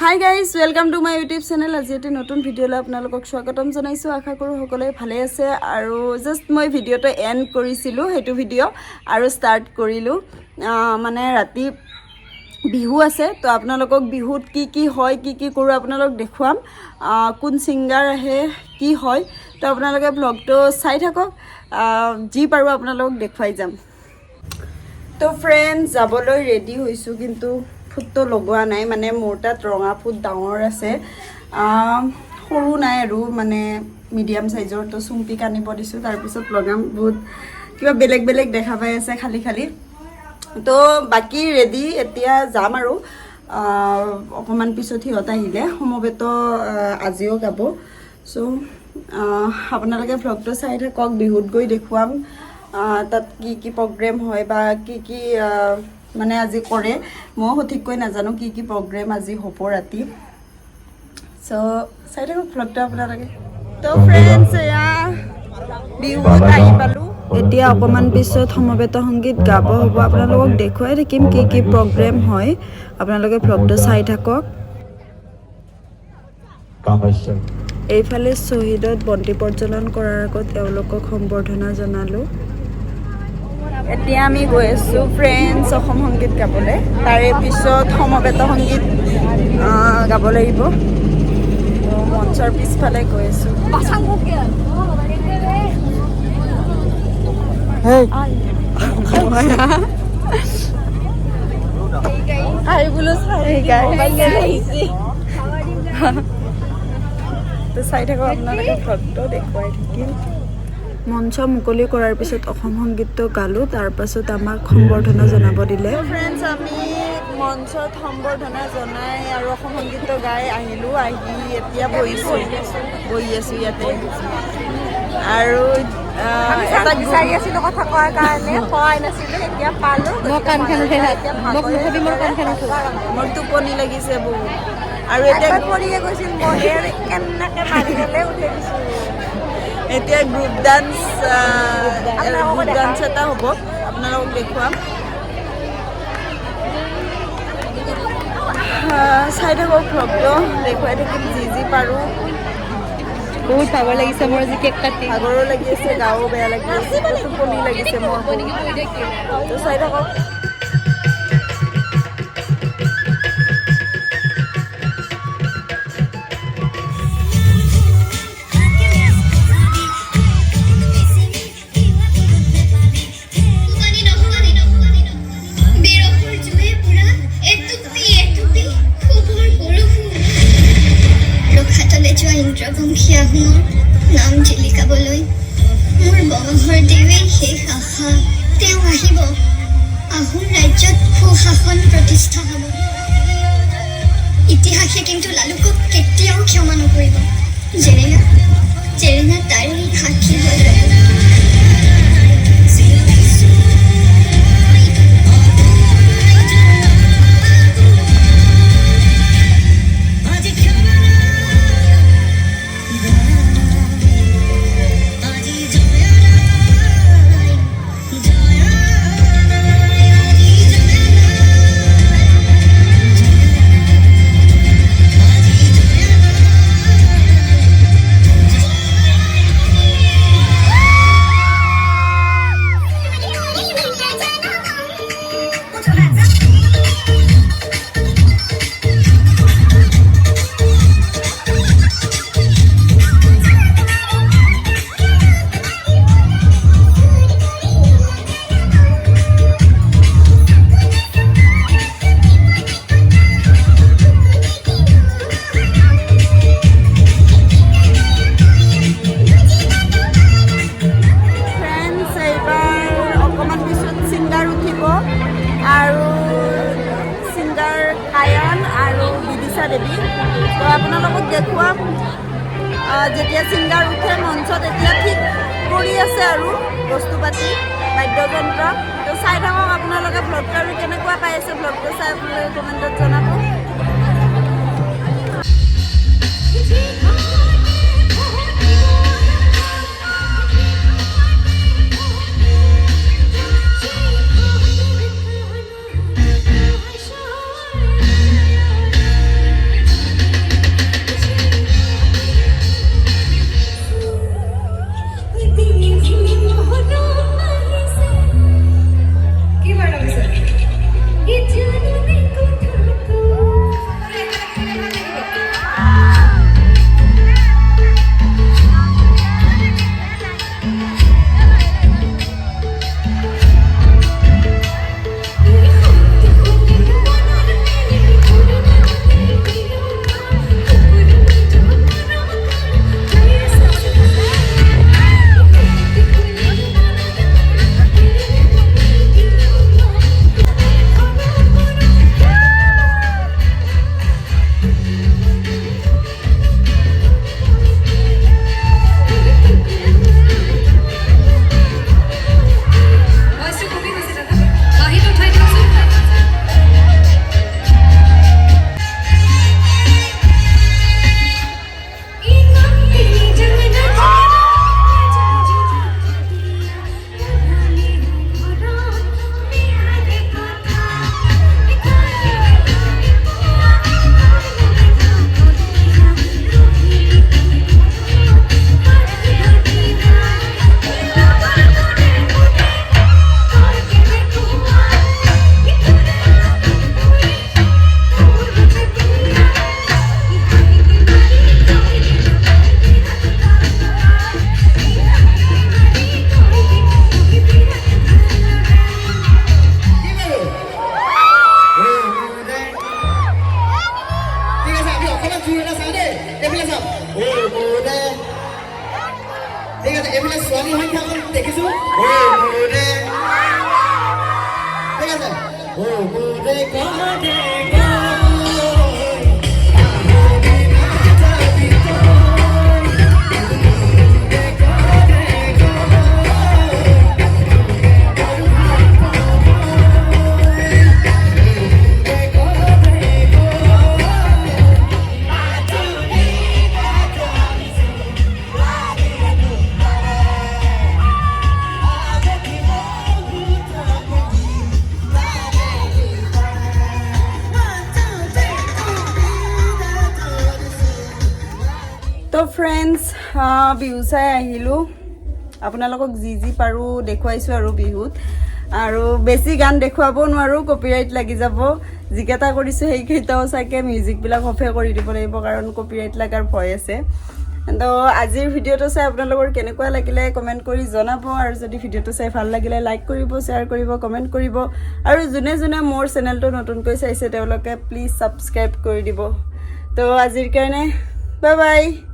Hi guys, welcome to my YouTube channel. আজি এটি নতুন ভিডিঅ'লৈ আপোনালোকক স্বাগতম জনাইছোঁ। আশা কৰোঁ সকলোৱে ভালে আছে। আৰু জাষ্ট মই ভিডিঅ'টো এণ্ড কৰিছিলোঁ, সেইটো ভিডিঅ' আৰু ষ্টাৰ্ট কৰিলোঁ। মানে ৰাতি বিহু আছে, তো আপোনালোকক বিহুত কি হয়, কি কৰোঁ আপোনালোকক দেখুৱাম। কোন ছিংগাৰ আহে, কি হয়, তো আপোনালোকে ব্লগটো চাই থাকক। যি পাৰোঁ আপোনালোকক দেখুৱাই যাম। তো ফ্ৰেণ্ডছ, যাবলৈ ৰেডি হৈছোঁ, কিন্তু ফুটটো লগোৱা নাই। মানে মোৰ তাত ৰঙা ফুট ডাঙৰ আছে, সৰু নাই আৰু মানে মিডিয়াম চাইজৰ। তো চুম্পিক আনিব দিছোঁ, তাৰপিছত লগাম। বহুত কিবা বেলেগ দেখা পাই আছে খালী। তো বাকী ৰেডি, এতিয়া যাম আৰু অকণমান পিছত সিহঁত আহিলে। সমবেত আজিও গাব। চ' আপোনালোকে ভ্লগটো চাই থাকক। বিহুত গৈ দেখুৱাম তাত কি প্ৰগ্ৰেম হয় বা কি মানে আজি কৰে। ময়ো সঠিককৈ নাজানো কি প্ৰগ্ৰেম আজি হ'ব ৰাতি। চ' চাই থাকক ভ্লগটো আপোনালোকে। তো ফ্ৰেণ্ডছ, এয়া বিহুত আহি পালোঁ। এতিয়া অকণমান পিছত সমবেত সংগীত গাব হ'ব। আপোনালোকক দেখুৱাই থাকিম কি প্ৰগ্ৰেম হয়। আপোনালোকে ভ্লগটো চাই থাকক। এইফালে শ্বহীদত বন্তি প্ৰজ্বলন কৰাৰ আগত এওঁলোকক সম্বৰ্ধনা জনালোঁ। এতিয়া আমি গৈ আছোঁ ফ্ৰেণ্ডছ অসম সংগীত গাবলৈ। তাৰে পিছত সমবেত সংগীত গাব লাগিব। মঞ্চৰ পিছফালে গৈ আছোঁ। চাই থাকোঁ, আপোনালোকে ভ্লগটো দেখুৱাই থাকিম। মঞ্চ মুকলি কৰাৰ পিছত অসম সংগীতটো গালোঁ। তাৰপাছত আমাক সম্বৰ্ধনা জনাব দিলে। ফ্ৰেণ্ডছ, আমি মঞ্চত সম্বৰ্ধনা জনাই আৰু অসম সংগীতটো গাই আহিলোঁ। আহি এতিয়া বহি আছোঁ ইয়াতে। আৰু এটা বিচাৰি আছিলোঁ কথা কোৱাৰ কাৰণে, পোৱাই নাছিলোঁ। এতিয়া পালোঁ। মোৰ টোপনি লাগিছে বহুত। আৰু এতিয়া পৰিয়ে গৈছিল, মহেৰ কেনেকৈ মাৰি গ'লে উঠাই দিছোঁ। এতিয়া গ্ৰুপ ডান্স এটা হ'ব, আপোনালোকক দেখুৱাম। চাই থাকক ভ্লগটো, দেখুৱাই থাকিম যি পাৰোঁ। বহুত ভাগৰ লাগিছে মোৰ, আজি কেক কাটি ভাগৰো লাগি আছে, গাও বেয়া লাগি আছে, টোপনি লাগিছে মোৰ। তো চাই থাকক। ইন্দ্ৰবংশী আহোমৰ নাম জিলিকাবলৈ মোৰ বংশৰ দেৱে শেষ আশা। তেওঁ আহিব, আহোম ৰাজ্যত সুশাসন প্ৰতিষ্ঠা হ'ব। ইতিহাসে কিন্তু লালুকক কেতিয়াও ক্ষমা নকৰিব। জেৰেঙা তাৰে সাক্ষী হৈ ৰ'ব। দেৱী। তো আপোনালোকক দেখুৱাম যেতিয়া ছিংগাৰ উঠে মঞ্চত। এতিয়া ঠিক কৰি আছে আৰু বস্তু পাতি বাদ্যযন্ত্ৰ। তো চাই থাকক আপোনালোকে ভ্লগটো, আৰু কেনেকুৱা পাই আছে ভ্লগটো চাই আপোনালোকে কমেণ্টত জনাব। অকণমান জোৰ এটা চাওঁ দেই এইফালে চাওক মোৰে ঠিক আছে এইফালে ছোৱালী সংখ্যা অকণ দেখিছোঁ মোৰে ঠিক আছে মোৰে কহনে তো ফ্ৰেণ্ডছ বিহু চাই আহিলোঁ আপোনালোকক যি পাৰোঁ দেখুৱাইছোঁ আৰু বিহুত আৰু বেছি গান দেখুৱাব নোৱাৰোঁ কপিৰাইট লাগি যাব যিকেইটা কৰিছোঁ সেইকেইটাও চাগে মিউজিকবিলাক অফে কৰি দিব লাগিব কাৰণ কপিৰাইট লগাৰ ভয় আছে তো আজিৰ ভিডিঅ'টো চাই আপোনালোকৰ কেনেকুৱা লাগিলে কমেণ্ট কৰি জনাব আৰু যদি ভিডিঅ'টো চাই ভাল লাগিলে লাইক কৰিব শ্বেয়াৰ কৰিব কমেণ্ট কৰিব আৰু যোনে যোনে মোৰ চেনেলটো নতুনকৈ চাইছে তেওঁলোকে প্লিজ ছাবস্ক্ৰাইব কৰি দিব তো আজিৰ কাৰণে বাই বাই